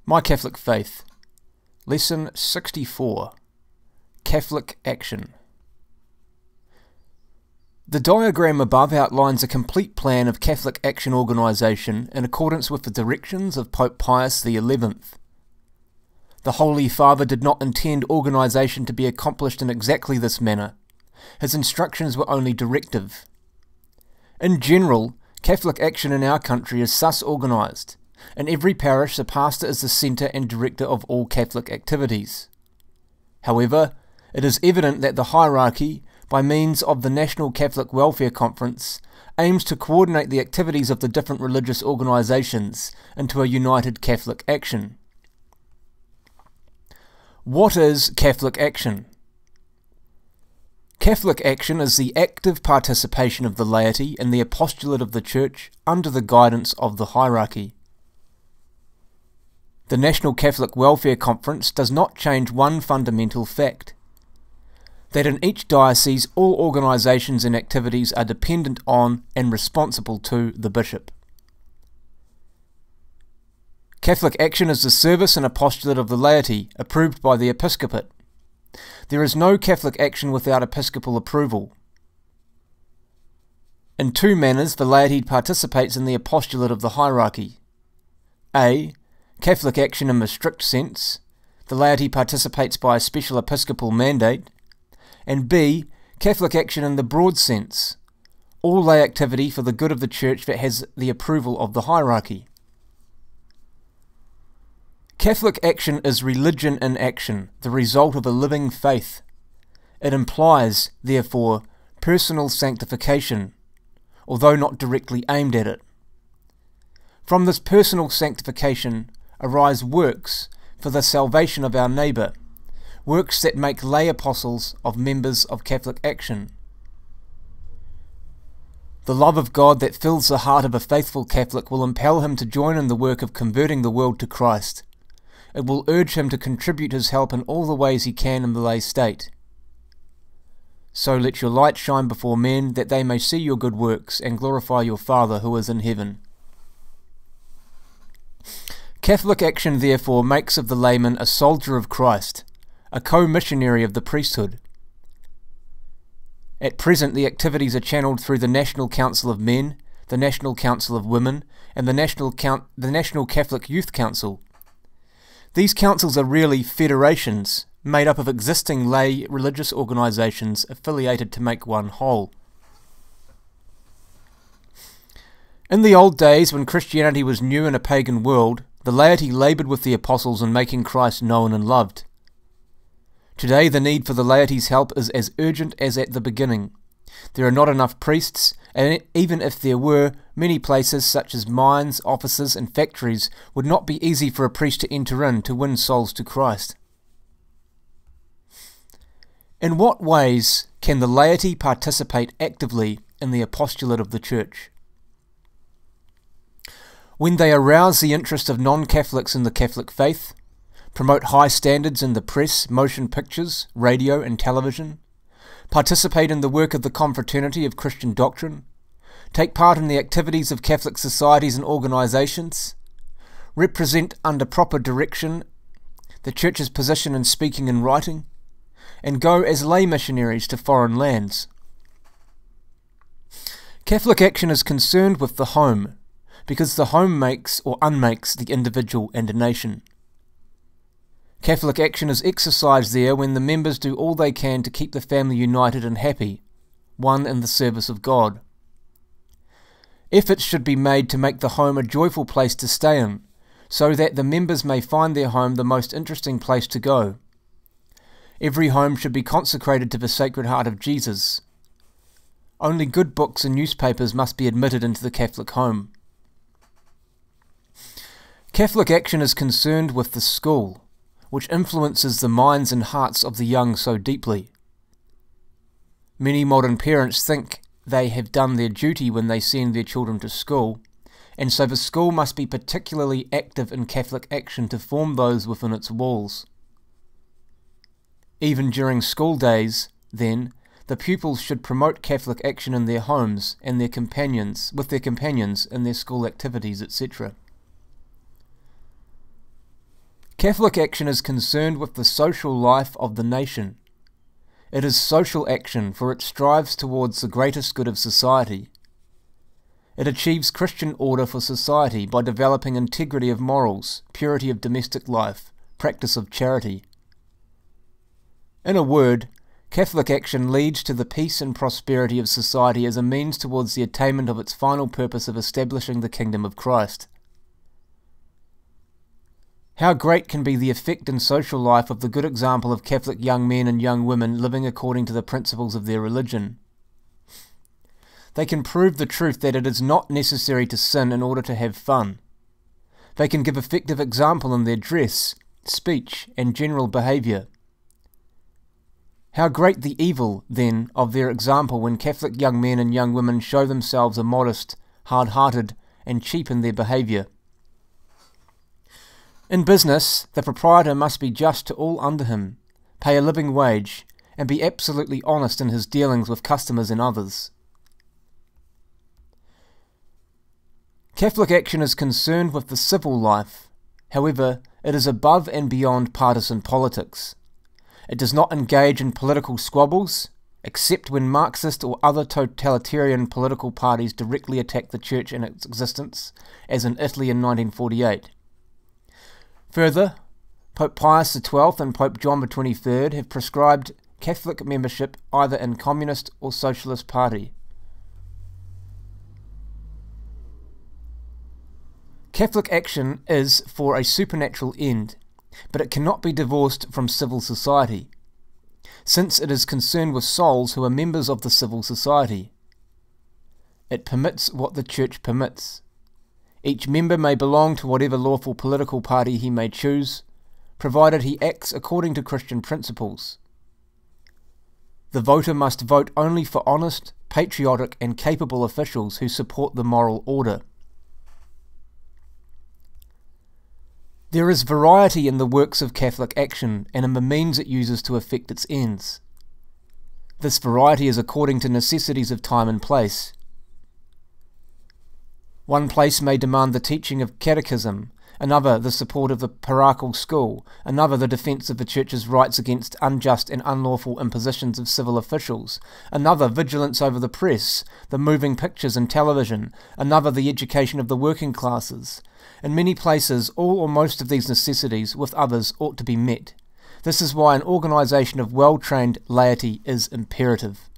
My Catholic Faith, Lesson 64, Catholic Action. The diagram above outlines a complete plan of Catholic action organisation in accordance with the directions of Pope Pius XI. The Holy Father did not intend organisation to be accomplished in exactly this manner. His instructions were only directive. In general, Catholic action in our country is thus organised. In every parish, the pastor is the centre and director of all Catholic activities. However, it is evident that the hierarchy, by means of the National Catholic Welfare Conference, aims to coordinate the activities of the different religious organisations into a united Catholic action. What is Catholic action? Catholic action is the active participation of the laity in the apostolate of the Church under the guidance of the hierarchy. The National Catholic Welfare Conference does not change one fundamental fact: that in each diocese all organisations and activities are dependent on and responsible to the bishop. Catholic action is the service and apostolate of the laity, approved by the episcopate. There is no Catholic action without episcopal approval. In two manners the laity participates in the apostolate of the hierarchy. A. Catholic action in the strict sense. The laity participates by a special episcopal mandate. And B. Catholic action in the broad sense. All lay activity for the good of the Church that has the approval of the hierarchy. Catholic action is religion in action, the result of a living faith. It implies, therefore, personal sanctification, although not directly aimed at it. From this personal sanctification arise works for the salvation of our neighbour, works that make lay apostles of members of Catholic action. The love of God that fills the heart of a faithful Catholic will impel him to join in the work of converting the world to Christ. It will urge him to contribute his help in all the ways he can in the lay state. So let your light shine before men, that they may see your good works and glorify your Father who is in heaven. Catholic action therefore makes of the layman a soldier of Christ, a co-missionary of the priesthood. At present the activities are channelled through the National Council of Men, the National Council of Women, and the National Catholic Youth Council. These councils are really federations, made up of existing lay religious organisations affiliated to make one whole. In the old days, when Christianity was new in a pagan world, the laity laboured with the apostles in making Christ known and loved. Today the need for the laity's help is as urgent as at the beginning. There are not enough priests, and even if there were, many places such as mines, offices and factories would not be easy for a priest to enter in to win souls to Christ. In what ways can the laity participate actively in the apostolate of the Church? When they arouse the interest of non-Catholics in the Catholic faith, promote high standards in the press, motion pictures, radio and television, participate in the work of the confraternity of Christian doctrine, take part in the activities of Catholic societies and organisations, represent under proper direction the Church's position in speaking and writing, and go as lay missionaries to foreign lands. Catholic action is concerned with the home, because the home makes or unmakes the individual and a nation. Catholic action is exercised there when the members do all they can to keep the family united and happy, one in the service of God. Efforts should be made to make the home a joyful place to stay in, so that the members may find their home the most interesting place to go. Every home should be consecrated to the Sacred Heart of Jesus. Only good books and newspapers must be admitted into the Catholic home. Catholic action is concerned with the school, which influences the minds and hearts of the young so deeply. Many modern parents think they have done their duty when they send their children to school, and so the school must be particularly active in Catholic action to form those within its walls. Even during school days, then, the pupils should promote Catholic action in their homes and with their companions in their school activities, etc. Catholic action is concerned with the social life of the nation. It is social action, for it strives towards the greatest good of society. It achieves Christian order for society by developing integrity of morals, purity of domestic life, practice of charity. In a word, Catholic action leads to the peace and prosperity of society as a means towards the attainment of its final purpose of establishing the kingdom of Christ. How great can be the effect in social life of the good example of Catholic young men and young women living according to the principles of their religion? They can prove the truth that it is not necessary to sin in order to have fun. They can give effective example in their dress, speech, and general behaviour. How great the evil, then, of their example when Catholic young men and young women show themselves immodest, hard-hearted, and cheap in their behaviour. In business, the proprietor must be just to all under him, pay a living wage, and be absolutely honest in his dealings with customers and others. Catholic action is concerned with the civil life. However, it is above and beyond partisan politics. It does not engage in political squabbles, except when Marxist or other totalitarian political parties directly attack the Church and its existence, as in Italy in 1948. Further, Pope Pius XII and Pope John XXIII have prescribed Catholic membership either in Communist or Socialist Party. Catholic action is for a supernatural end, but it cannot be divorced from civil society, since it is concerned with souls who are members of the civil society. It permits what the Church permits. Each member may belong to whatever lawful political party he may choose, provided he acts according to Christian principles. The voter must vote only for honest, patriotic, and capable officials who support the moral order. There is variety in the works of Catholic action and in the means it uses to effect its ends. This variety is according to necessities of time and place. One place may demand the teaching of catechism, another the support of the parochial school, another the defence of the Church's rights against unjust and unlawful impositions of civil officials, another vigilance over the press, the moving pictures and television, another the education of the working classes. In many places, all or most of these necessities, with others, ought to be met. This is why an organisation of well-trained laity is imperative.